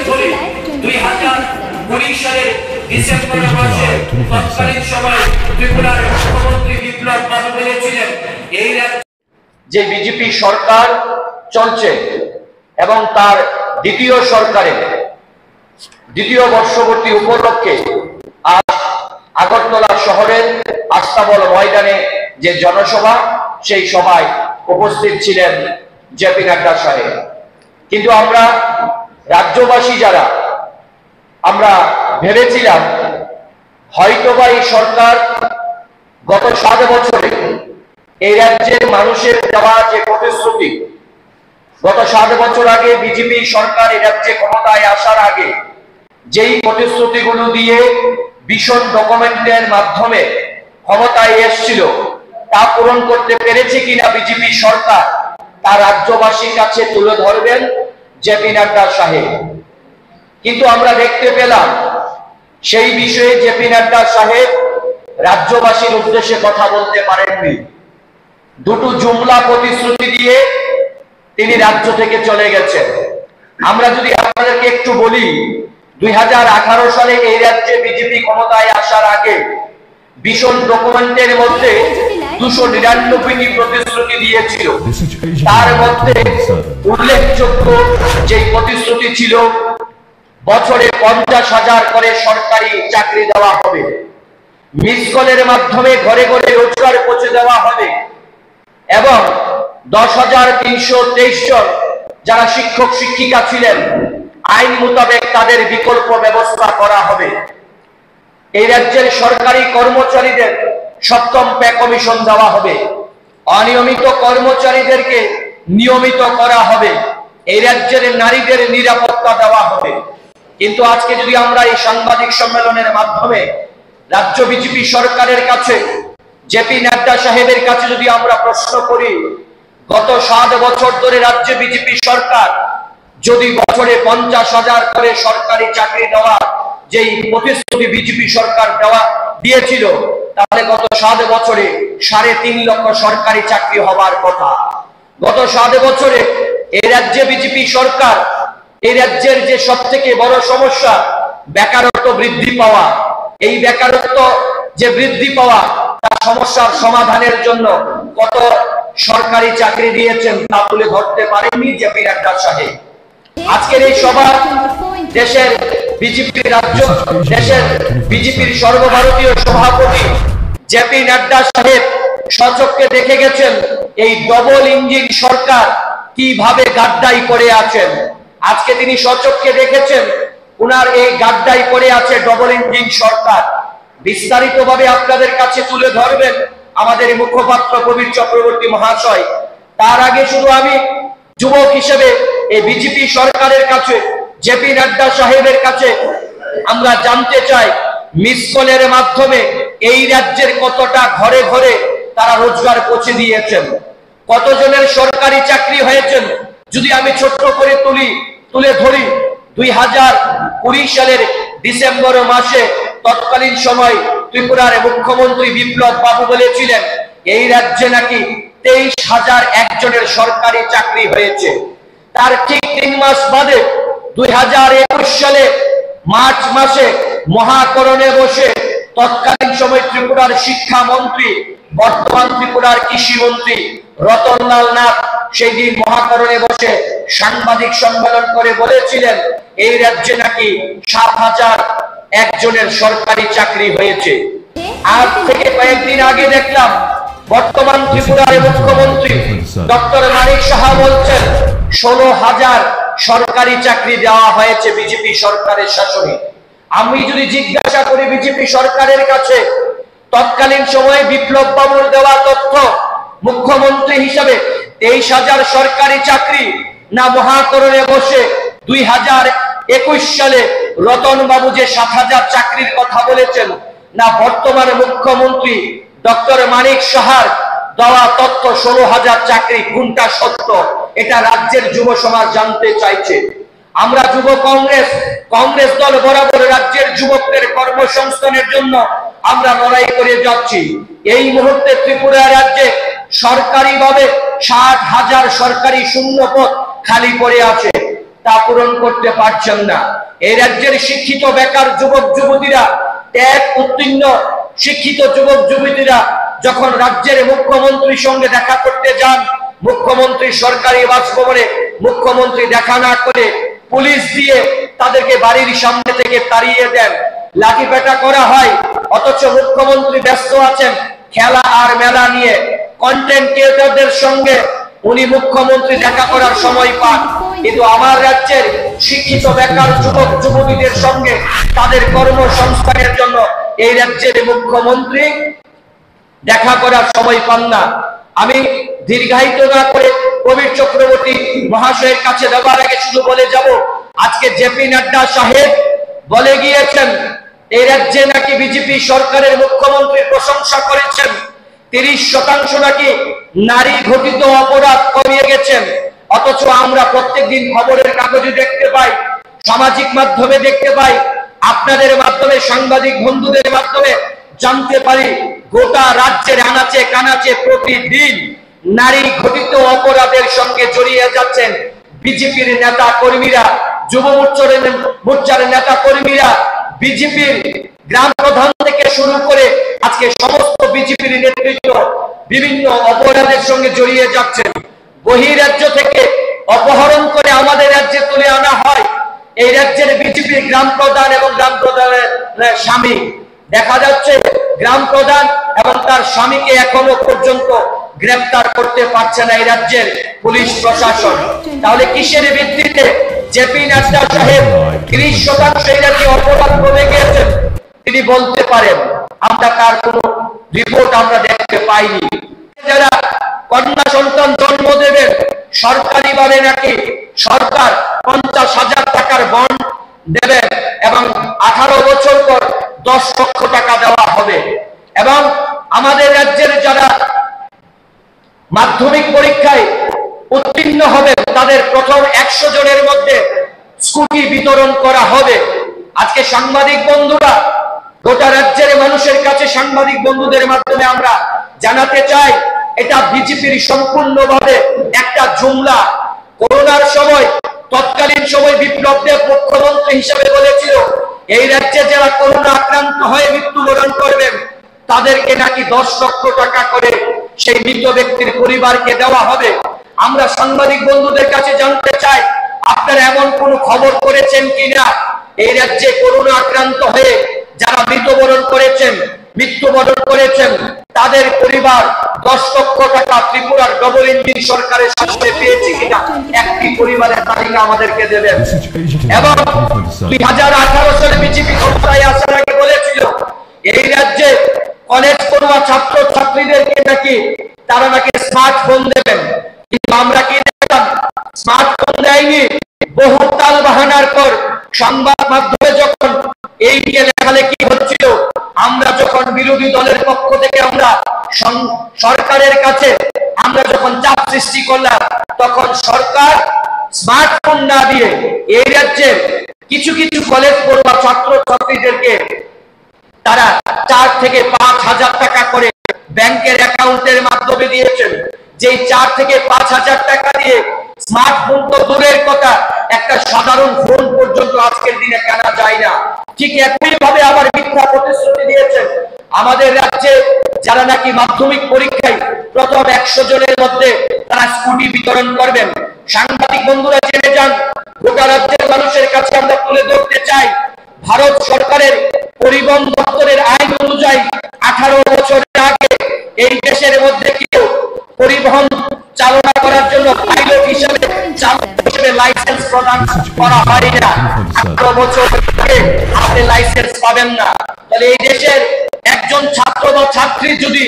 ধরি 2020 সালের ডিসেম্বর মাসে তৎকালীন সময় ত্রিপুরার মুখ্যমন্ত্রী বিপ্লব বাবু বলেছিলেন এই যে বিজেপি সরকার চলছে এবং তার দ্বিতীয় সরকারের দ্বিতীয় বর্ষপূর্তি উপলক্ষে আজ আগরতলা শহরের আস্তাবল ময়দানে যে জনসভা, সেই সভায় উপস্থিত ছিলেন জেপি নাড্ডা সাহেব। কিন্তু আমরা রাজ্যবাসী যারা আমরা ভেবেছিলাম হয়তোবা এই সরকার গত 7 বছরে এই রাজ্যের মানুষের দেওয়া যে প্রতিশ্রুতি, গত 7 বছর আগে বিজেপি সরকার এই রাজ্যে ক্ষমতায় আসার আগে যেই প্রতিশ্রুতিগুলো দিয়ে ভীষণ ডকুমেন্টের মাধ্যমে ক্ষমতায় এসেছিল, তা পূরণ করতে পেরেছে কিনা বিজেপি সরকার, তা রাজ্যবাসীর কাছে তুলে ধরবেন জেপি নাড্ডা সাহেব। কিন্তু আমরা দেখতে পেলাম সেই বিষয়ে জেপি নাড্ডা সাহেব রাজ্যবাসীর উদ্দেশ্যে কথা বলতে পারেননি। দুটো জুমলা প্রতিশ্রুতি দিয়ে তিনি রাজ্য থেকে চলে গেছেন। আমরা যদি আপনাদেরকে একটু বলি, 2018 সালে এই রাজ্যে বিজেপি ক্ষমতায় আসার আগে ভীষণ ডকুমেন্টের মধ্যে 299টি প্রতিশ্রুতি দিয়েছিল। তার মধ্যে উল্লেখযোগ্য যে প্রতিশ্রুতি ছিল, বছরে 50,000 করে সরকারি চাকরি দেওয়া হবে, মিস কলের মাধ্যমে ঘরে ঘরে রোজগার পৌঁছে দেওয়া হবে এবং 10,323 জন যারা শিক্ষক শিক্ষিকা ছিলেন আইন মোতাবেক তাদের বিকল্প ব্যবস্থা করা হবে। এই রাজ্যের সরকারি কর্মচারীদের 7ম পে কমিশন দেওয়া হবে, অনিয়মিত কর্মচারীদেরকে নিয়মিত করা হবে, এই রাজ্যের নারীদের নিরাপত্তা দেওয়া হবে। কিন্তু আজকে যদি আমরা এই সাংবাদিক সম্মেলনের মাধ্যমে রাজ্য বিজেপি সরকারের কাছে, জেপি নাড্ডা সাহেবের কাছে যদি আমরা প্রশ্ন করি, গত 7 বছর ধরে রাজ্য বিজেপি সরকার যদি বছরে 50,000 করে সরকারি চাকরি দেওয়া যেই প্রতিশ্রুতি বিজেপি সরকার দিয়েছিল, তাহলে গত 7 বছরে 3.5 লক্ষ সরকারি চাকরি হবার কথা। গত 7 বছরে এই রাজ্যে বিজেপি সরকার এই রাজ্যের যে সবথেকে বড় সমস্যা বেকারত্ব বৃদ্ধি পাওয়া, এই বেকারত্ব যে বৃদ্ধি পাওয়া তার সমস্যার সমাধানের জন্য কত সরকারি চাকরি দিয়েছেন তা তুলে ধরতে পারেননি জেপি নাড্ডা সাহেব। আজকের এই সভা দেশের বিজেপি রাজ্য, দেশের বিজেপির সর্বভারতীয় সভাপতি জেপি নাড্ডা সাহেব স্বচক্ষে দেখে গেছেন এই ডবল ইঞ্জিন সরকার কিভাবে গাড্ডাই করে আছেন। আজকে তিনি স্বচক্ষে দেখেছেন উনার এই গাড্ডাই করে আছে ডবল ইঞ্জিন সরকার। বিস্তারিতভাবে আপনাদের কাছে তুলে ধরবেন আমাদের মুখপাত্র প্রবীর চক্রবর্তী মহাশয়। তার আগে শুধু আমি যুবক হিসেবে এই বিজেপি সরকারের কাছে, জেপি নাড্ডা সাহেবের কাছে আমরা জানতে চাই, মিস কলের মাধ্যমে এই রাজ্যের কতটা ঘরে ঘরে তারা রোজগার পৌঁছে দিয়েছেন, কতজনের সরকারি চাকরি হয়েছেন। যদি আমি ছোট্ট করে তুলে ধরি, 2020 সালের ডিসেম্বর মাসে তৎকালীন সময় ত্রিপুরার মুখ্যমন্ত্রী বিপ্লব বাবু বলেছিলেন এই রাজ্যে নাকি 23,001 জনের সরকারি চাকরি হয়েছে। তার ঠিক 3 মাস বাদে 2021 সালে মার্চ মাসে মহাকরণে বসে তৎকালীন সময় ত্রিপুরার শিক্ষামন্ত্রী, বর্তমান ত্রিপুরার কৃষি মন্ত্রী রতনলাল নাথ সেই দিন মহাকরণে বসে সাংবাদিক সম্মেলন করে বলেছিলেন এই রাজ্যে নাকি 7,001 জনের সরকারি চাকরি হয়েছে। আজ থেকে কয়েকদিন আগে দেখলাম বর্তমান ত্রিপুরার মুখ্যমন্ত্রী ডক্টর মানিক সাহা বলছেন 16,000 সরকারি চাকরি দেওয়া হয়েছে বিজেপি সরকারের শাসনে। আমি যদি জিজ্ঞাসা করি বিজেপি সরকারের কাছে, তৎকালীন সময়ে বিপ্লব বাবুর দেওয়া তথ্য মুখ্যমন্ত্রী হিসাবে 23,000 সরকারি চাকরি, না মহাকরণে বসে 2021 সালে রতন বাবু যে 7,000 চাকরির কথা বলেছেন, না বর্তমান মুখ্যমন্ত্রী ডক্টর মানিক সাহার দেওয়া তথ্য 16,000 চাকরি, কোনটা সত্য? এটা রাজ্যের যুব সমাজ জানতে চাইছে। আমরা যুব কংগ্রেস দল বরাবর রাজ্যের যুবকদের কর্মসংস্থানের জন্য আমরা লড়াই করে যাচ্ছি। এই মুহূর্তে ত্রিপুরা রাজ্যে সরকারিভাবে 60,000 সরকারি শূন্য পদ খালি পড়ে আছে। তা পূরণ করতে পারছেন না। এই রাজ্যের শিক্ষিত বেকার যুবক যুবতীরা, ট্যাগ উত্তীর্ণ শিক্ষিত যুবক যুবতীরা যখন রাজ্যের মুখ্যমন্ত্রীর সঙ্গে দেখা করতে যান, মুখ্যমন্ত্রী সরকারি বাসভবনে মুখ্যমন্ত্রী দেখা না করে পুলিশ দিয়ে তাদেরকে বাড়ির সামনে থেকে তাড়িয়ে দেন, লাঠিপেটা করা হয়। অথচ মুখ্যমন্ত্রী ব্যস্ত আছেন খেলা আর মেলা নিয়ে। কন্টেন্ট ক্রিয়েটরদের সঙ্গে উনি মুখ্যমন্ত্রী দেখা করার সময় পান, কিন্তু আমার রাজ্যের শিক্ষিত বেকার যুবক যুবতীদের সঙ্গে তাদের কর্মসংস্থানের জন্য এই রাজ্যের মুখ্যমন্ত্রী দেখা করার সময় পান না। আমি দীর্ঘায়িত না করে কবির চক্রবর্তী মহাশয়ের কাছে যাবার আগে শুধু বলে যাব, আজকে জেপি নাড্ডা সাহেব বলে গিয়েছেন এই রাজ্যে নাকি বিজেপি সরকারের মুখ্যমন্ত্রীর প্রশংসা করেছেন, 30% নাকি নারী ঘটিত অপরাধ কমিয়ে গেছেন। অথচ আমরা প্রত্যেকদিন খবরের কাগজে দেখতে পাই, সামাজিক মাধ্যমে দেখতে পাই, আপনাদের মাধ্যমে, সাংবাদিক বন্ধুদের মাধ্যমে জানতে পারি গোটা রাজ্যের আনাচে কানাচে প্রতিদিন নারী ঘটিত অপরাধের সঙ্গে জড়িয়ে যাচ্ছেন বিজেপির নেতা কর্মীরা, যুব মোর্চার নেতা কর্মীরা, বিজেপির গ্রাম প্রধান থেকে শুরু করে আজকে সমস্ত বিজেপির নেতৃত্ব বিভিন্ন অপরাধের সঙ্গে জড়িয়ে যাচ্ছেন। বহিরাজ্য থেকে অপহরণ করে আমাদের রাজ্যে তুলে আনা হয়। এই রাজ্যের বিজেপির গ্রাম প্রধান এবং গ্রাম প্রধানের স্বামী, দেখা যাচ্ছে গ্রাম প্রধান এবং তার স্বামীকে এখনো পর্যন্ত গ্রেফতার করতে পারছে না এই রাজ্যের পুলিশ প্রশাসন। তাহলে কিসের ভিত্তিতে জেপি নাড্ডা সাহেব 30% এই রাজ্যে অপরাধ কমে গিয়েছেন তিনি বলতে পারেন? আমরা তার কোনো রিপোর্ট আমরা দেখতে পাইনি। যারা কন্যা সন্তান জন্ম দেবেন সরকারিভাবে নাকি সরকার 50,000 টাকার বন্ড দেবেন এবং 18 বছর পর 10 লক্ষ টাকা দেওয়া হবে। এবং আমাদের রাজ্যের যারা মাধ্যমিক পরীক্ষায় উত্তীর্ণ হবে তাদের প্রথম 100 জনের মধ্যে স্কুটি বিতরণ করা হবে। আজকে সাংবাদিক বন্ধুরা, গোটা রাজ্যের মানুষের কাছে সাংবাদিক বন্ধুদের মাধ্যমে আমরা জানাতে চাই, এটা বিজেপির সম্পূর্ণভাবে একটা জুমলা। করোনার সময়, তৎকালীন সময় বিপ্লব দেব মুখ্যমন্ত্রী হিসেবে বলেছিল এই রাজ্যে যারা করোনা আক্রান্ত হয়ে মৃত্যুবরণ করবেন তাদেরকে নাকি 10 লক্ষ টাকা করে সেই মৃত ব্যক্তির পরিবারকে দেওয়া হবে। আমরা সাংবাদিক বন্ধুদের কাছে জানতে চাই, আপনারা এমন কোন খবর করেছেন কিনা এই রাজ্যে করোনা আক্রান্ত হয়ে যারা মৃত্যুবরণ করেছেন তাদের পরিবার 10 লক্ষ টাকা ত্রিপুরার ডবল ইঞ্জিন সরকারের সামনে পেয়েছে কিনা একটি পরিবারের তালিকা আমাদেরকে দেবেন। এবং 2018 সালে বিজেপি ক্ষমতায় আসার আগে বলেছিল এই রাজ্যে কলেজ পড়ুয়া ছাত্র ছাত্রীদেরকে নাকি তারা নাকি স্মার্টফোন দেবেন, কিন্তু আমরা কি দেখলাম? স্মার্টফোন দেয়নি। বহু তাল বাহানার পর সংবাদ মাধ্যমে যখন এই নিয়ে লেখালেখি হচ্ছিল, আমরা যখন বিরোধী দলের পক্ষ থেকে আমরা সরকারের কাছে আমরা যখন চাপ সৃষ্টি করলাম, তখন সরকার স্মার্টফোন না দিয়ে এই রাজ্যের কিছু কিছু কলেজ পড়ুয়া ছাত্র ছাত্রীদেরকে তারা 4 থেকে 5,000 টাকা করে ব্যাংকের অ্যাকাউন্টের মাধ্যমে দিয়েছেন। যেই 4 থেকে 5,000 টাকা দিয়ে স্মার্টফোন তো দূরের কথা, একটা সাধারণ ফোন পর্যন্ত আজকের দিনে কেনা যায় না। ঠিক একই ভাবে আবার মিথ্যা প্রতিশ্রুতি দিয়েছেন আমাদের রাজ্যে যারা নাকি মাধ্যমিক পরীক্ষায় প্রথম 100 জনের মধ্যে তারা স্কুটি বিতরণ করবেন। সাংবাদিক বন্ধুরা জেনে যান, গোটা রাজ্যের মানুষের কাছে আমরা তুলে ধরতে চাই, ভারত সরকারের পরিবহন দপ্তরের আইন অনুযায়ী 18 বছরের আগে এই দেশের মধ্যে কেউ পরিবহন চালনা করার জন্য পাইলট হিসেবে লাইসেন্স প্রদান করা হয় না। 18 বছর আগে আপনি লাইসেন্স পাবেন না। তাহলে এই দেশের একজন ছাত্র বা ছাত্রী যদি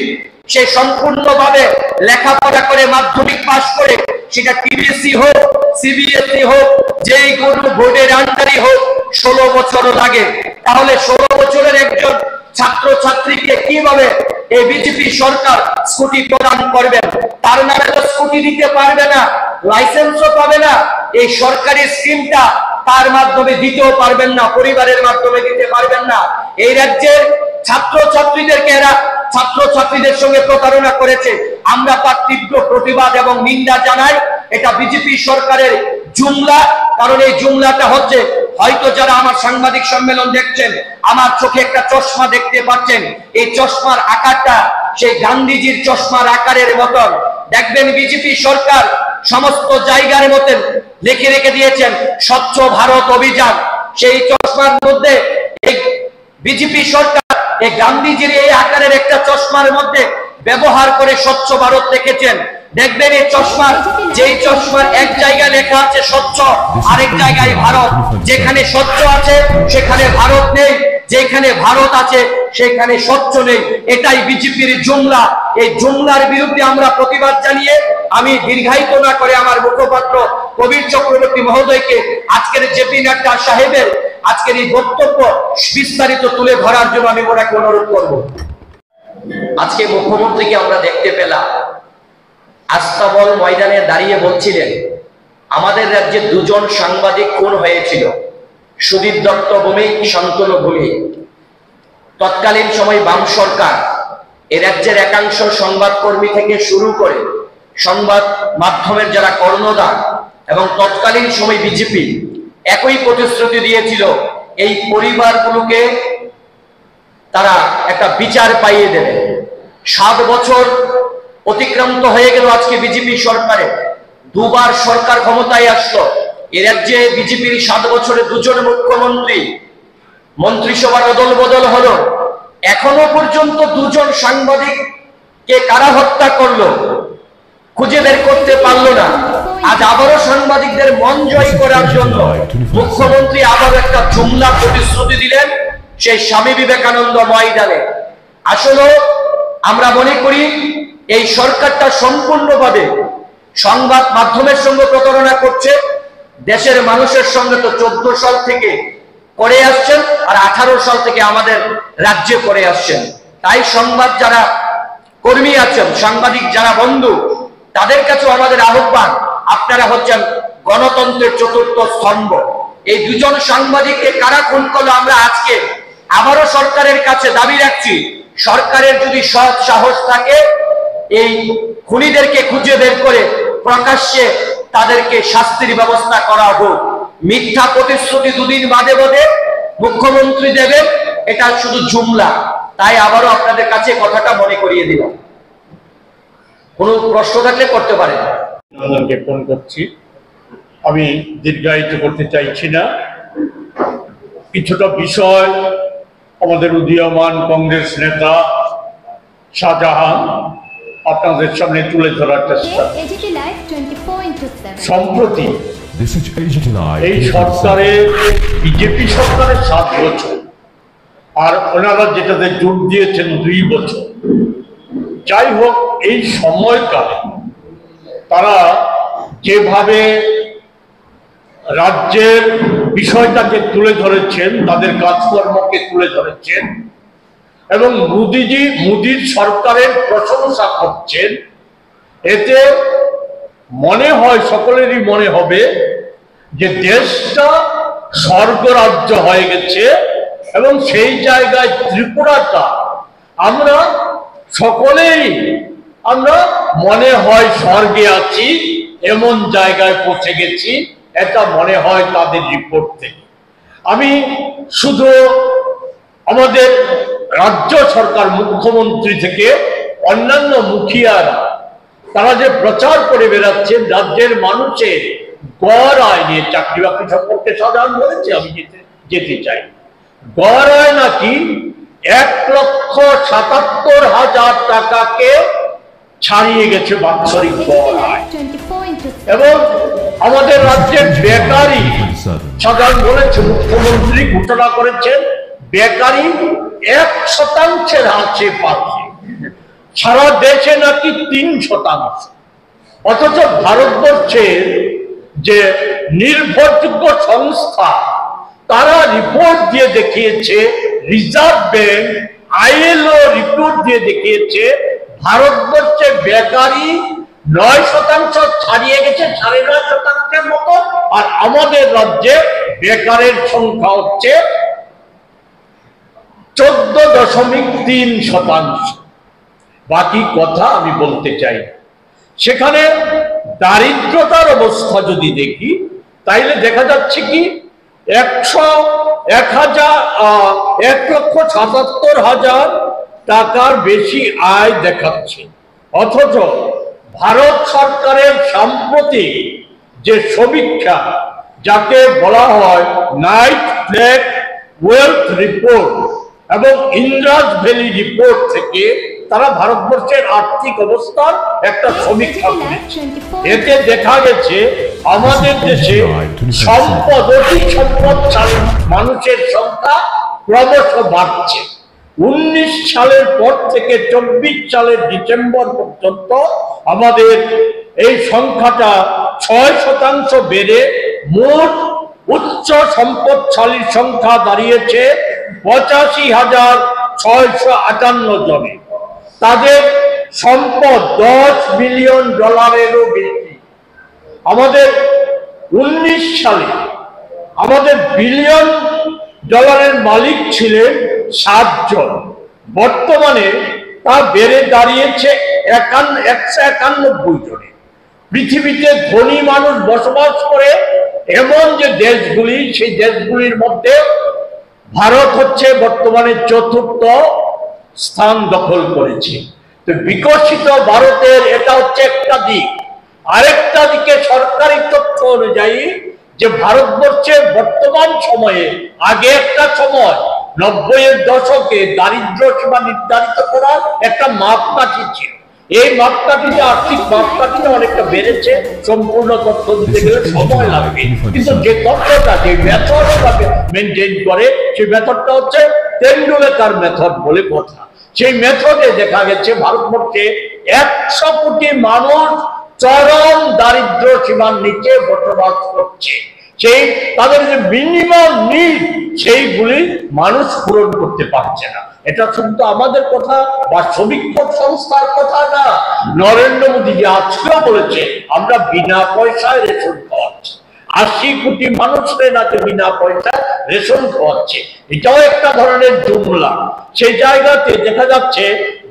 সে সম্পূর্ণভাবে লেখাপড়া করে মাধ্যমিক পাশ করে, সেটা টিবিএসসি হোক, সিবিএসসি হোক, যেই কোনো বোর্ডের আন্ডারই হোক, 16 বছর লাগে। তাহলে 16 বছরের একজন ছাত্র ছাত্রীকে কিভাবে এই বিজেপি সরকার স্কুটি প্রদান করবেন? তার নামে তো স্কুটি দিতে পারবে না, লাইসেন্সও পাবে না, এই সরকারি স্কিমটা তার মাধ্যমে দিতেও পারবেন না, পরিবারের মাধ্যমে দিতে পারবেন না। এই রাজ্যের ছাত্র ছাত্রীদেরকে এরা ছাত্র ছাত্রীদের সঙ্গে প্রতারণা করেছে। আমরা তার তীব্র প্রতিবাদ এবং নিন্দা জানাই। এটা বিজেপি সরকারের জুমলা। কারণ এই জুমলাটা হচ্ছে, হয়তো যারা আমার সাংবাদিক সম্মেলন দেখছেন, আমার চোখে একটা চশমা দেখতে পাচ্ছেন, এই চশমার আকারটা সেই গান্ধীজির চশমার আকারের মতন। দেখবেন বিজেপি সরকার সমস্ত জায়গার মধ্যে লিখে রেখে দিয়েছেন স্বচ্ছ ভারত অভিযান। সেই চশমার মধ্যে এই বিজেপি সরকার এই গান্ধীজির এই আকারের একটা চশমার মধ্যে ব্যবহার করে স্বচ্ছ ভারত লিখেছেন। দেখবেন এই চশমার, যেই চশমার এক জায়গায় লেখা আছে স্বচ্ছ, আরেক জায়গায় ভারত। যেখানে স্বচ্ছ আছে সেখানে ভারত নেই, যেখানে ভারত আছে সেখানে স্বচ্ছ নেই। এটাই বিজেপির জুমলা। এই জুমলার বিরুদ্ধে আমরা প্রতিবাদ জানিয়ে আমি দীর্ঘায়িত না করে আমার মুখপাত্র কবির চক্রবর্তী মহোদয়কে আজকের জেপি নাড্ডা সাহেবের আজকের এই বক্তব্য বিস্তারিত তুলে ধরার জন্য আমি ওনাকে অনুরোধ করব। আজকে মুখ্যমন্ত্রীকে আমরা দেখতে পেলাম আস্তাবল ময়দানে দাঁড়িয়ে বলছিলেন আমাদের রাজ্যে দুজন সাংবাদিক খুন হয়েছিল, সুদীপ দত্ত ভৌমিক, শান্তনু ভৌমিক। তৎকালীন সময় বাম সরকার এ রাজ্যের একাংশ সংবাদকর্মী থেকে শুরু করে সংবাদ মাধ্যমের যারা কর্ণধার এবং তৎকালীন সময় বিজেপি একই প্রতিশ্রুতি দিয়েছিল এই পরিবারগুলোকে তারা একটা বিচার পাইয়ে দেবে। 7 বছর অতিক্রান্ত হয়ে গেল আজকে বিজেপি সরকারে, দুবার সরকার ক্ষমতায় আসলো। এ রাজ্যে বিজেপির 7 বছরে 2 জন মুখ্যমন্ত্রী, মন্ত্রিসভার অদল বদল হলো, এখনো পর্যন্ত 2 জন সাংবাদিককে কারা হত্যা করলো খুঁজে বের করতে পারলো না। আজ আবারও সাংবাদিকদের মন জয় করার জন্য মুখ্যমন্ত্রী আবারও একটা জুমলা প্রতিশ্রুতি দিলেন সেই স্বামী বিবেকানন্দ ময়দানে। আসলে আমরা মনে করি এই সরকারটা সম্পূর্ণভাবে সংবাদ মাধ্যমের সঙ্গে প্রতারণা করছে। দেশের মানুষের সঙ্গে তো 14 সাল থেকে করে আসছেন, আর 18 সাল থেকে আমাদের রাজ্যে করে আসছেন। তাই সংবাদ যারা কর্মী আছেন, সাংবাদিক যারা বন্ধু, তাদের কাছেও আমাদের আহ্বান, আপনারা হচ্ছেন গণতন্ত্রের 4র্থ স্তম্ভ। এই 2 জন সাংবাদিককে কারা খুন করলো আমরা আজকে আবারও সরকারের কাছে দাবি রাখছি, সরকারের যদি সৎ সাহস থাকে এই খুনিদেরকে খুঁজে বের করে প্রকাশ্যে তাদেরকে শাস্তির ব্যবস্থা করা হোক। মিথ্যা প্রতিশ্রুতি 2 দিন বাদে বাদে মুখ্যমন্ত্রী দেবেন, এটা শুধু জুমলা। তাই আবারও আপনাদের কাছে কথাটা মনে করিয়ে দিলাম। কোনো প্রশ্ন থাকলে করতে পারেন। ফোন করছি, আমি দীর্ঘায়িত করতে চাইছি না। কিছুটা বিষয় আমাদের উদীয়মান কংগ্রেস নেতা শাহজাহান আপনাদের সামনে তুলে ধরার চেষ্টা। সম্প্রতি এই সরকারের, বিজেপি সরকারের 7 বছর, আর ওনারা যেটাতে জোর দিয়েছেন 2 বছর। যাই হোক, এই সময়কালে তারা যেভাবে রাজ্যের বিষয়টাকে তুলে ধরেছেন, তাদের কাজকর্মকে তুলে ধরেছেন এবং মোদির সরকারের প্রশংসা করছেন, এতে মনে হয়, সকলেরই মনে হবে যে দেশটা স্বর্গরাজ্য হয়ে গেছে। এবং সেই জায়গায় ত্রিপুরাটা আমরা সকলেই মনে হয় স্বর্গে আছি, এমন জায়গায় পৌঁছে গেছি, এটা মনে হয় তাদের রিপোর্ট থেকে। আমি শুধু আমাদের রাজ্য সরকার, মুখ্যমন্ত্রী থেকে অন্যান্য মুখিয়ারা, তারা যে প্রচার করে বেড়াচ্ছেন রাজ্যের মানুষের গড় আয় নিয়ে, চাকরি বাকরি সম্পর্কে সাধারণ বলেছে, আমি যেতে চাই। গড় আয় নাকি 1,77,000 টাকাকে ছাড়িয়ে গেছে বাৎসরিক গড় আয়। এবং আমাদের রাজ্যের বেকারি, সাধারণ বলেছে, মুখ্যমন্ত্রী ঘোষণা করেছেন বেকারি 1% আছে পাচ্ছে, সারা দেশে নাকি 3%। অথচ ভারতবর্ষের যে নির্ভরযোগ্য সংস্থা, তারা রিপোর্ট দিয়ে দেখিয়েছে, রিজার্ভ ব্যাংক, ILO রিপোর্ট দিয়ে দেখিয়েছে ভারতবর্ষে বেকারি 9% ছাড়িয়ে গেছে, 9.5%-এর মতো। আর আমাদের রাজ্যে বেকারের সংখ্যা হচ্ছে 14.3%। বাকি কথা আমি বলতে চাই। সেখানে দারিদ্রতার অবস্থা যদি দেখি, তাইলে দেখা যাচ্ছে কি 1,77,000 টাকার বেশি আয় দেখাচ্ছে। অথচ ভারত সরকারের সাম্প্রতিক যে সমীক্ষা, যাকে বলা হয় নাইট ফ্ল্যাগ ওয়েলথ রিপোর্ট এবং ইন্দ্রাস ভ্যালি রিপোর্ট থেকে তারা ভারতবর্ষের আর্থিক অবস্থার একটা সমীক্ষা করেছে। এতে দেখা গেছে আমাদের দেশে অধিক সম্পদশালী মানুষের সংখ্যা ক্রমশ বাড়ছে। 19 সালের পর থেকে 24 সালের ডিসেম্বর পর্যন্ত আমাদের এই সংখ্যাটা 6% বেড়ে মোট উচ্চ সম্পদশালীর সংখ্যা দাঁড়িয়েছে 85,658 জনে। তাদের সম্পদ $10 বিলিয়ন বেশি। আমাদের 19 সালে আমাদের বিলিয়ন ডলারের মালিক ছিলেন 7 জন, বর্তমানে তা বেড়ে দাঁড়িয়েছে 191 জনে। পৃথিবীতে ধনী মানুষ বসবাস করে এমন যে দেশগুলি, সেই দেশগুলির মধ্যে ভারত হচ্ছে বর্তমানে 4র্থ স্থান দখল করেছে। তো বিকশিত ভারতের এটা হচ্ছে একটা দিক। আরেকটা দিকে সরকারি তথ্য অনুযায়ী যে ভারতবর্ষে বর্তমান সময়ে, আগে একটা সময় 90-এর দশকে দারিদ্র সীমা নির্ধারিত করার একটা মাপকাঠি ছিল। এই মাপকাঠিতে, আর্থিক মাপকাঠিতে অনেকটা বেড়েছে। সম্পূর্ণ তথ্য দিতে গেলে সময় লাগবে, কিন্তু যে তথ্যটা, যে মেথডটা মেনটেন করে, সেই মেথডটা হচ্ছে তেন্ডুলকার মেথড বলে কথা। সেই মেথডে দেখা গেছে ভারতবর্ষে 100 কোটি মানুষ চরম দারিদ্র সীমার নিচে বসবাস করছে। সেই তাদের যে মিনিমাম নিড, সেইগুলি মানুষ পূরণ করতে পারছে না। এটা শুধু আমাদের কথা বা সমীক্ষক সংস্থার কথা না, নরেন্দ্র মোদী আজকেও বলেছে আমরা বিনা পয়সায় রেশন খাওয়াচ্ছি। 80 কোটি মানুষের নাকি বিনা পয়সায় রেশন খাওয়াচ্ছে। এটাও একটা ধরনের জুমলা। সেই জায়গাতে দেখা যাচ্ছে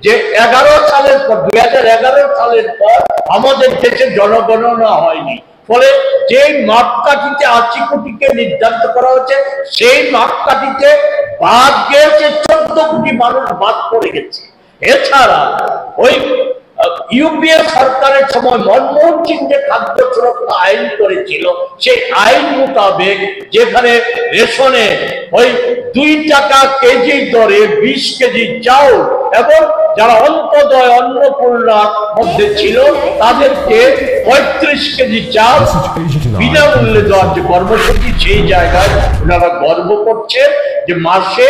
যে 2011 সালের পর আমাদের দেশে জনগণনা হয়নি। ফলে যেই মাপকাঠিতে 80 কোটিকে নির্ধারিত করা হচ্ছে, সেই মাপকাঠিতে বাদ গিয়েছে 14 কোটি মানুষ বাদ পড়ে গেছে। এছাড়া ওই ইউপিএ সরকারের সময় মনমোহন সিং যে খাদ্য সুরক্ষা আইন করেছিল, সেই আইন মোতাবেক যেখানে রেশনে ওই 2 টাকা কেজি দরে 20 কেজি চাউল এবং যারা অন্তদয় অন্নপূর্ণার মধ্যে ছিল তাদেরকে 35 কেজি চাল বিনামূল্যে দেওয়ার যে কর্মসূচি, সেই জায়গায় ওনারা গর্ব করছেন যে মাসে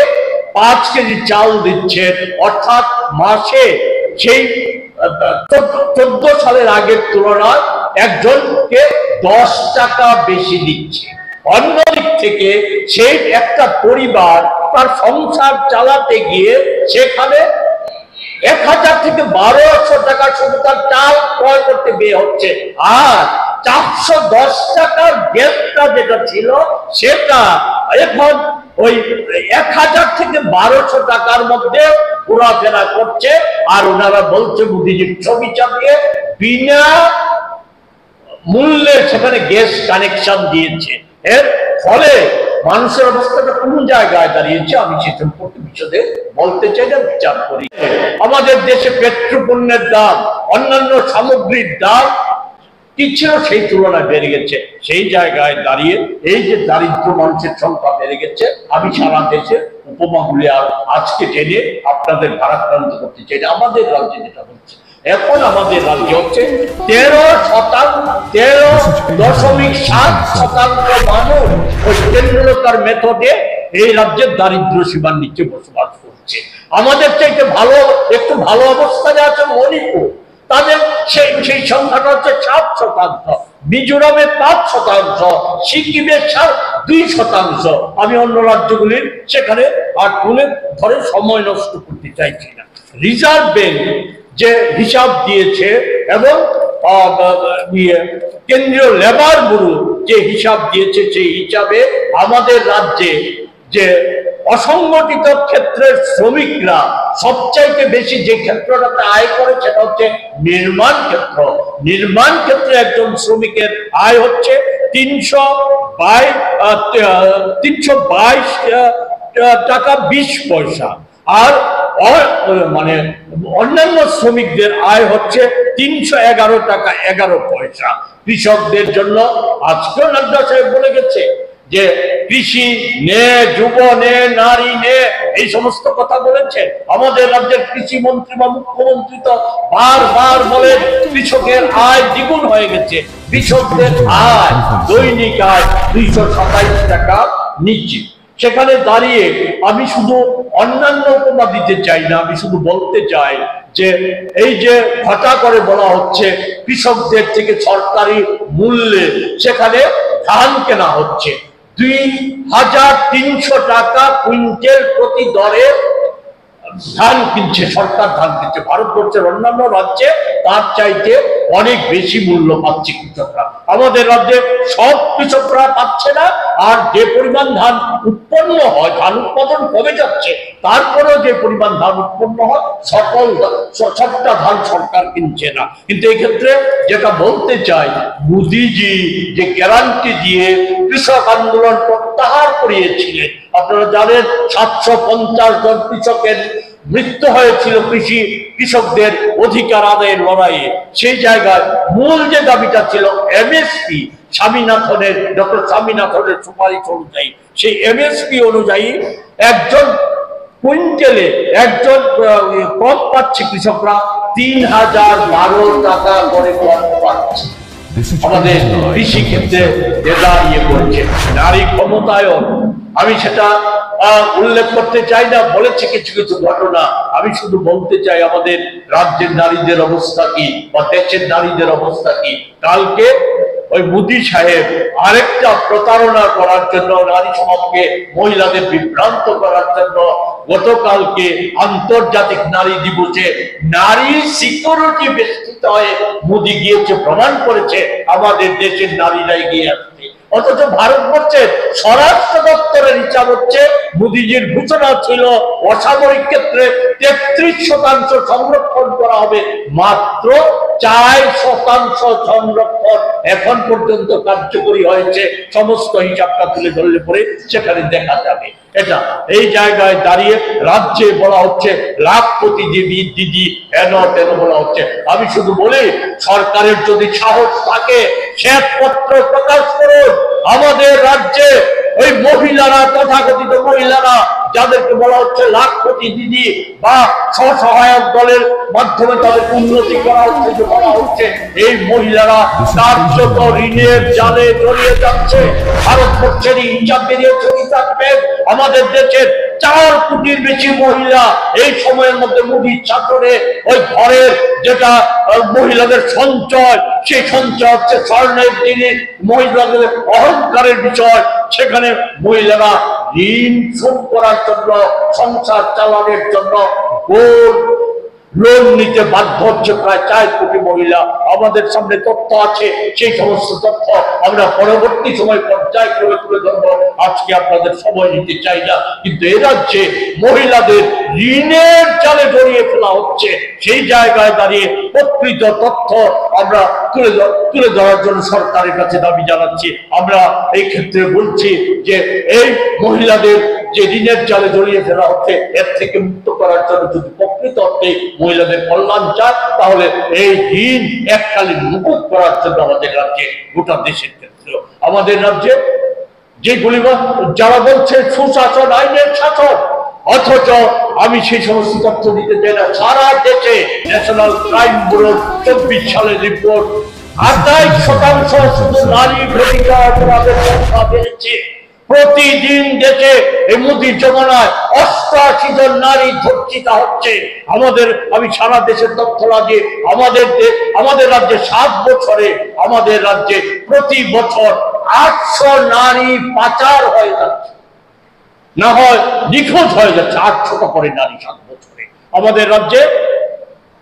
5 কেজি চাল দিচ্ছেন, অর্থাৎ মাসে সেই 14 সালের আগের তুলনায় একজনকে 10 টাকা বেশি দিচ্ছে। অন্যদিক থেকে সেই একটা পরিবার তার সংসার চালাতে গিয়ে সেখানে 1000 থেকে 1200 টাকা শুধু তার চাল ক্রয় করতে ব্যয় হচ্ছে। আর 410 টাকার গ্যাসটা যেটা ছিল, সেটা এখন ওই 1000 থেকে 1200 টাকার মধ্যে ঘোরাফেরা করছে। আর ওনারা বলছে মোদীজির ছবি চাপিয়ে বিনা মূল্যে সেখানে গ্যাস কানেকশন দিয়েছে। এর ফলে মানুষের অবস্থাটা কোন জায়গায় দাঁড়িয়েছে আমি সে সম্পর্কে বিশদে বলতে চাই না, বিচার করি। আমাদের দেশে পেট্রোপণ্যের দাম, অন্যান্য সামগ্রীর দাম কি ছিল সেই তুলনায় বেড়ে গেছে। সেই জায়গায় দাঁড়িয়ে এই যে দারিদ্র মানুষের সংখ্যা বেড়ে গেছে, আমি সারা দেশের উপমাগুলি আর আজকে টেনে আপনাদের ভারাক্রান্ত করতে চাই না। আমাদের রাজ্যে যেটা হচ্ছে এখন, আমাদের রাজ্যে হচ্ছে 13.7% মানুষ ওই তেন্ডুলকার মেথডে এই রাজ্যের দারিদ্র সীমার নিচে বসবাস করছে। আমাদের চাইতে ভালো, একটু ভালো অবস্থায় আছে মণিপুর, তাদের সেই সংখ্যাটা হচ্ছে 7%, মিজোরামে 5%, সিকিমে 2%। আমি অন্য রাজ্যগুলির সেখানে আর তুলে ধরে সময় নষ্ট করতে চাইছি না। রিজার্ভ ব্যাংক যে হিসাব দিয়েছে এবং কেন্দ্রীয় লেবার ব্যুরো যে হিসাব দিয়েছে, সেই হিসাবে আমাদের রাজ্যে যে অসংগঠিত ক্ষেত্রের শ্রমিকরা সবচাইতে বেশি যে ক্ষেত্রটাতে আয় করে সেটা হচ্ছে নির্মাণ ক্ষেত্র। নির্মাণ ক্ষেত্রে একজন শ্রমিকের আয় হচ্ছে 322 টাকা 20 পয়সা। আর মানে অন্যান্য শ্রমিকদের আয় হচ্ছে 311 টাকা 11 পয়সা। কৃষকদের জন্য আজকেও নাড্ডা সাহেব বলে গেছে যে কৃষি নে, যুব নে, নারী নে, এই সমস্ত কথা বলেছে। আমাদের রাজ্যের কৃষি মন্ত্রী বা মুখ্যমন্ত্রী তো বারবার বলে কৃষকের আয় দ্বিগুণ হয়ে গেছে। কৃষকদের আয়, দৈনিক আয় 227 টাকা নিচ্ছে। সেখানে দাঁড়িয়ে আমি শুধু অন্যান্য উপমা দিতে চাই না, আমি শুধু বলতে চাই যে এই যে ঘটা করে বলা হচ্ছে কৃষকদের থেকে সরকারি মূল্যে সেখানে ধান কেনা হচ্ছে 2300 টাকা কুইন্টাল প্রতি দরে ধান কিনছে, সরকার ধান কিনছে। ভারতবর্ষের অন্যান্য রাজ্যে তার চাইতে অনেক বেশি মূল্য পাচ্ছে কৃষকরা। আমাদের রাজ্যে সব কৃষকরা পাচ্ছে না। আর যে পরিমাণ ধান উৎপন্ন হয়, ধান উৎপাদন কমে যাচ্ছে, তারপরেও যে পরিমাণ ধান উৎপন্ন হয় সবটা ধান সরকার কিনছে না। কিন্তু এক্ষেত্রে যেটা বলতে চাই, মোদিজি যে গ্যারান্টি দিয়ে কৃষক আন্দোলন প্রত্যাহার করিয়েছিলেন, আপনারা জানেন 750 জন কৃষকের মৃত্যু হয়েছিল কৃষকদের অধিকার আদায়ের লড়াইয়ে। সেই জায়গায় মূল যে দাবিটা ছিল এমএসপি, স্বামীনাথনের, ডক্টর স্বামীনাথনের সুপারিশ অনুযায়ী, সেই এমএসপি অনুযায়ী একজন কুইন্টালে একজন কম পাচ্ছে কৃষকরা 3012 টাকা করে কম পাচ্ছে। আমাদের কৃষি ক্ষেত্রে দাঁড়িয়ে পড়ছে নারী ক্ষমতায়ন। আমি সেটা উল্লেখ করতে চাই না, বলেছে কিছু কিছু ঘটনা। আমি শুধু বলতে চাই আমাদের রাজ্যের নারীদের অবস্থা কি বা দেশের নারীদের অবস্থা কি। কালকে ওই মোদী সাহেব আরেকটা প্রতারণা করার জন্য, নারী সমাজকে, মহিলাদের বিভ্রান্ত করার জন্য গতকালকে আন্তর্জাতিক নারী দিবসে নারী সিকিউরিটি বেষ্টিত হয়ে মোদী গিয়েছে, প্রমাণ করেছে আমাদের দেশের নারীরা এগিয়ে আসছে। অথচ ভারতবর্ষের স্বরাষ্ট্র দপ্তরের হিসাব হচ্ছে মোদীজির ঘোষণা ছিল অসামরিক ক্ষেত্রে 33% সংরক্ষণ করা হবে, মাত্র 4% সংরক্ষণ এখন পর্যন্ত কার্যকরী হয়েছে। সমস্ত হিসাবটা তুলে ধরলে পরে সেখানে দেখা যাবে। এটা এই জায়গায় দাঁড়িয়ে রাজ্যে বলা হচ্ছে লাখপতি দিদি হেন তেন বলা হচ্ছে। আমি শুধু বলি, সরকারের যদি সাহস থাকে শ্বেতপত্র প্রকাশ করুন। আমাদের রাজ্যে ওই মহিলারা, তথাকথিত মহিলারা, যাদেরকে বলা হচ্ছে লাখপতি দিদি বা স্বসহায়ক দলের মাধ্যমে তাদের উন্নতি করা হচ্ছে, যে বলা হচ্ছে এই মহিলারা কার্যত ঋণের জালে জড়িয়ে যাচ্ছে। ভারতবর্ষের হিসাব বেরিয়েছে, আমাদের দেশের 4 কোটির বেশি মহিলা এই সময়ের মধ্যে মোদীর চাকরে ওই ঘরের যেটা মহিলাদের সঞ্চয়, সেই সঞ্চয় হচ্ছে স্বর্ণের জিনিস, মহিলাদের অহংকারের বিষয়। সেখানে মহিলারা ঋণ শোধ করার জন্য, সংসার চালানোর জন্য লোন নিতে বাধ্য হচ্ছে প্রায় 4 কোটি মহিলা। আমাদের সামনে তথ্য আছে, সেই সমস্ত তথ্য আমরা পরবর্তী সময় পর্যায় করে তুলে ধরবো। আজকে আপনাদের সময় নিতে চাই না, কিন্তু এ রাজ্যে মহিলাদের ঋণের জালে জড়িয়ে ফেলা হচ্ছে। সেই জায়গায় দাঁড়িয়ে প্রকৃত তথ্য আমরা তুলে ধরার জন্য সরকারের কাছে দাবি জানাচ্ছি। আমরা এই ক্ষেত্রে বলছি যে এই মহিলাদের যে ঋণের জালে জড়িয়ে ফেলা হচ্ছে, এর থেকে মুক্ত করার জন্য যদি প্রকৃত অর্থে মহিলাদের কল্যাণ চায়, তাহলে এই ঋণ এককালীন মুকুব করার জন্য আমাদের রাজ্যে, গোটা দেশের ক্ষেত্রে, আমাদের রাজ্যে যেগুলি যারা বলছে সুশাসন, আইনের শাসন, অথচ আমি সেই সমস্ত তথ্য দিতে চাই না। সারা দেশে ন্যাশনাল ক্রাইম ব্যুরোর 24 সালের রিপোর্ট, 28% শুধু নারী ঘটিত অপরাধের সংখ্যা বেড়েছে। প্রতিদিন দেশে এই মোদীর জমানায় 88 জন নারী ধর্ষিত হচ্ছে। আমি সারা দেশের তথ্য লাগিয়ে আমাদের রাজ্যে 7 বছরে আমাদের রাজ্যে প্রতি বছর 800 নারী পাচার হয়ে যাচ্ছে, না হয় নিখোঁজ হয়ে যাচ্ছে। 800টা করে নারী 7 বছরে। আমাদের রাজ্যে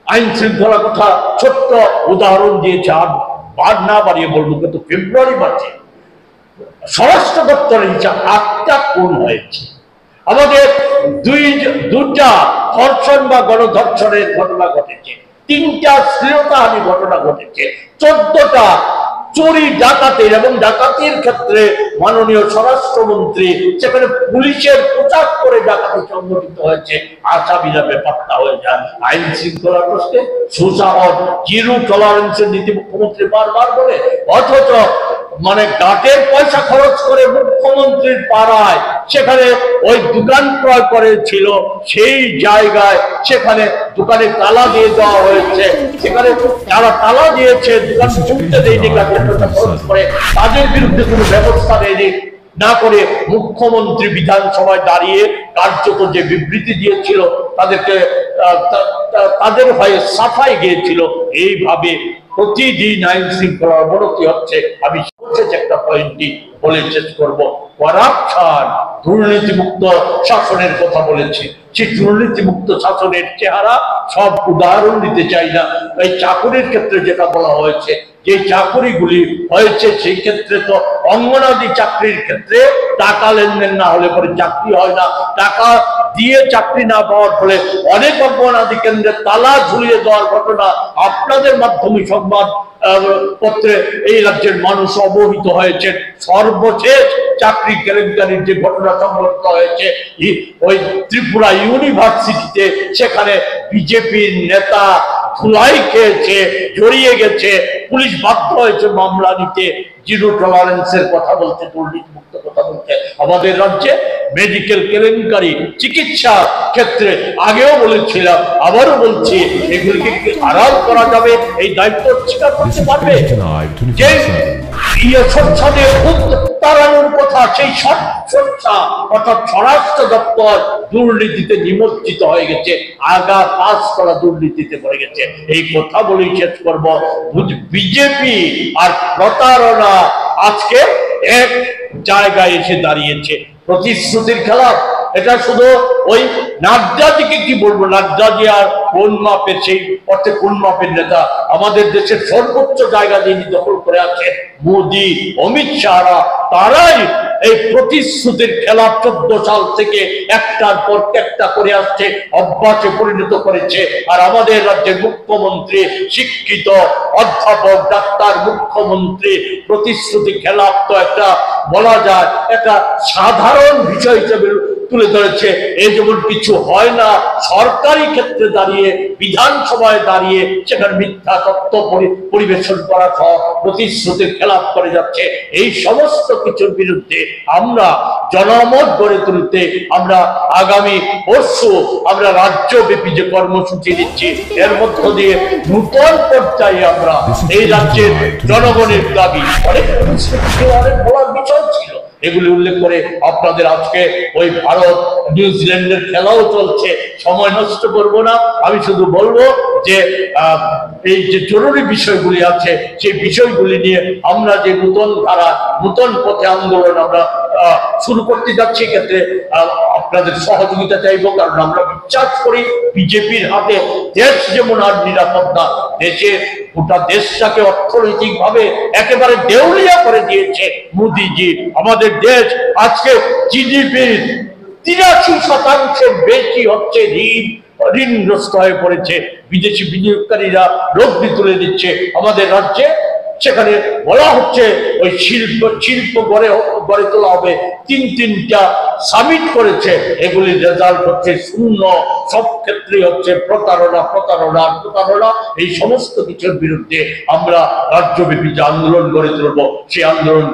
আইন শৃঙ্খলা কথা ছোট্ট উদাহরণ দিয়েছে, আর না বাড়িয়ে বলবো, কিন্তু ফেব্রুয়ারি মাসে স্বরাষ্ট্র দপ্তরের হিসাব 8টা খুন হয়েছে। আমাদের দুটা ধর্ষণ বা গণধর্ষণের ঘটনা ঘটেছে, 3টা শ্লীলতাহানি ঘটনা ঘটেছে, 14টা চুরি ডাকাতির এবং ডাকাতির ক্ষেত্রে মাননীয় স্বরাষ্ট্রমন্ত্রী সেখানে পুলিশের পোশাক করে ডাকাতি সংঘটিত হয়েছে, আসামিরা বেপাত্তা হয়ে যায়। আইন শৃঙ্খলা প্রশ্নে সুশাসন, জিরো টলারেন্সের নীতি মুখ্যমন্ত্রী বারবার বলে, অথচ মানে গাটের পয়সা খরচ করে মুখ্যমন্ত্রীর পাড়ায় সেখানে ওই দোকান ক্রয় করেছিল, সেই জায়গায় সেখানে দোকানে তালা দিয়ে দেওয়া হয়েছে, সেখানে যারা তালা দিয়েছে দোকান খুলতে দেয়নি, গাটের পয়সা খরচ করে তাদের বিরুদ্ধে কোনো ব্যবস্থা নেয়নি না করে মুখ্যমন্ত্রী বিধানসভায় দাঁড়িয়ে কার্যত যে বিবৃতি দিয়েছিল তাদেরকে তাদের হয়ে সাফাই গিয়েছিল। এইভাবে প্রতিদিন আইন শৃঙ্খলার অবনতি হচ্ছে। আমি সবচেয়ে একটা পয়েন্টই বলে শেষ করবো, করাপশন, দুর্নীতিমুক্ত শাসনের কথা বলেছি। সেই দুর্নীতিমুক্ত শাসনের চেহারা সব উদাহরণ দিতে চাই না। এই চাকুরির ক্ষেত্রে যেটা বলা হয়েছে, যে চাকুরিগুলি হয়েছে সেই ক্ষেত্রে তো অঙ্গনাদি চাকরির ক্ষেত্রে টাকা লেনদেন না হলে পরে চাকরি হয় না, টাকা দিয়ে চাকরি না পাওয়ার ফলে অনেক অঙ্গনাদি কেন্দ্রে তালা ঝুলিয়ে দেওয়ার ঘটনা আপনাদের মাধ্যমে সংবাদ পত্রে এই রাজ্যের মানুষ অবহিত হয়েছে। সর্বশেষ চাকরি কেলেঙ্কারির যে ঘটনা সংঘটিত হয়েছে ওই ত্রিপুরা ইউনিভার্সিটিতে, সেখানে বিজেপির নেতা ধুলাই খেয়েছে, জড়িয়ে গেছে, পুলিশ বাধ্য হয়েছে মামলা নিতে, জিরো টলারেন্সের কথা বলতে, দুর্নীতিমুক্ত কথা বলতে। আমাদের রাজ্যে মেডিকেল কেলেঙ্কারি, চিকিৎসা ক্ষেত্রে আগেও বলেছিলাম, আবারও বলছি, এগুলিকে আড়াল করা যাবে, এই দায়িত্ব স্বীকার করতে পারবে। যে স্বচ্ছাদে তাড়ানোর কথা, সেই স্বচ্ছা অর্থাৎ স্বরাষ্ট্র দপ্তর দুর্নীতিতে নিমজ্জিত হয়ে গেছে, আগা পাস করা দুর্নীতিতে পড়ে গেছে। এই কথা বলেই শেষ করব, বিজেপি আর প্রতারণা আজকে এক জায়গায় এসে দাঁড়িয়েছে। প্রতিশ্রুতির খেলা, এটা শুধু ওই নাড্ডাজিকে কি বলবো, নাড্ডাজি আর কোন মাপের, সেই অর্থে কোন মাপের নেতা, আমাদের দেশের সর্বোচ্চ জায়গা যিনি দখল করে আছে মোদি, অমিত শাহরা, তারাই এই প্রতিশ্রুতির খেলা 14 সাল থেকে একটার পর একটা করে আসছে, অভ্যাসে পরিণত করেছে। আর আমাদের রাজ্যের মুখ্যমন্ত্রী, শিক্ষিত অধ্যাপক ডাক্তার মুখ্যমন্ত্রী প্রতিশ্রুতি খেলাপ তো একটা বলা যায় একটা সাধারণ বিষয় হিসেবে তুলে ধরেছে। এই যেমন কিছু হয় না, সরকারি ক্ষেত্রে দাঁড়িয়ে, বিধানসভায় দাঁড়িয়ে সেখানে মিথ্যা তথ্য পরিবেশন করা সহ প্রতিশ্রুতির খেলাপ করে যাচ্ছে। এই সমস্ত কিছুর বিরুদ্ধে আমরা জনমত গড়ে তুলতে আমরা আগামী পরশু আমরা রাজ্যব্যাপী যে কর্মসূচি দিচ্ছি, এর মধ্য দিয়ে নূতন পর্যায়ে আমরা এই রাজ্যের জনগণের দাবি, অনেক বলার বিষয় ছিল, এগুলি উল্লেখ করে আপনাদের আজকে ওই ভারত নিউজিল্যান্ডের খেলাও চলছে, সময় নষ্ট করব না। আমি শুধু বলবো যে এই যে জরুরি বিষয়গুলি আছে, সেই বিষয়গুলি নিয়ে আমরা যে নতুন ধারা, নতুন পথে আন্দোলন আমরা শুরু করতে যাচ্ছি, ক্ষেত্রে আপনাদের সহযোগিতা চাইবো। কারণ আমরা বিশ্বাস করি বিজেপির হাতে দেশ যেমন আর নিরাপদ না, দেশে গোটা দেশটাকে অর্থনৈতিক ভাবে একেবারে দেউলিয়া করে দিয়েছে মোদিজি। আমাদের দেশ আজকে জিডিপির 83% বেশি হচ্ছে ঋণগ্রস্ত হয়ে পড়েছে। বিদেশি বিনিয়োগকারীরা লগ্নি তুলে দিচ্ছে আমাদের রাজ্যে। সেখানে বলা হচ্ছে ওই শিল্প গড়ে তোলা হবে, তিনটা সামিট করেছে, এগুলির রেজাল্ট হচ্ছে শূন্য। সব ক্ষেত্রে হচ্ছে প্রতারণা। এই সমস্ত কিছুর বিরুদ্ধে আমরা রাজ্যব্যাপী যে আন্দোলন গড়ে তুলব, সেই আন্দোলন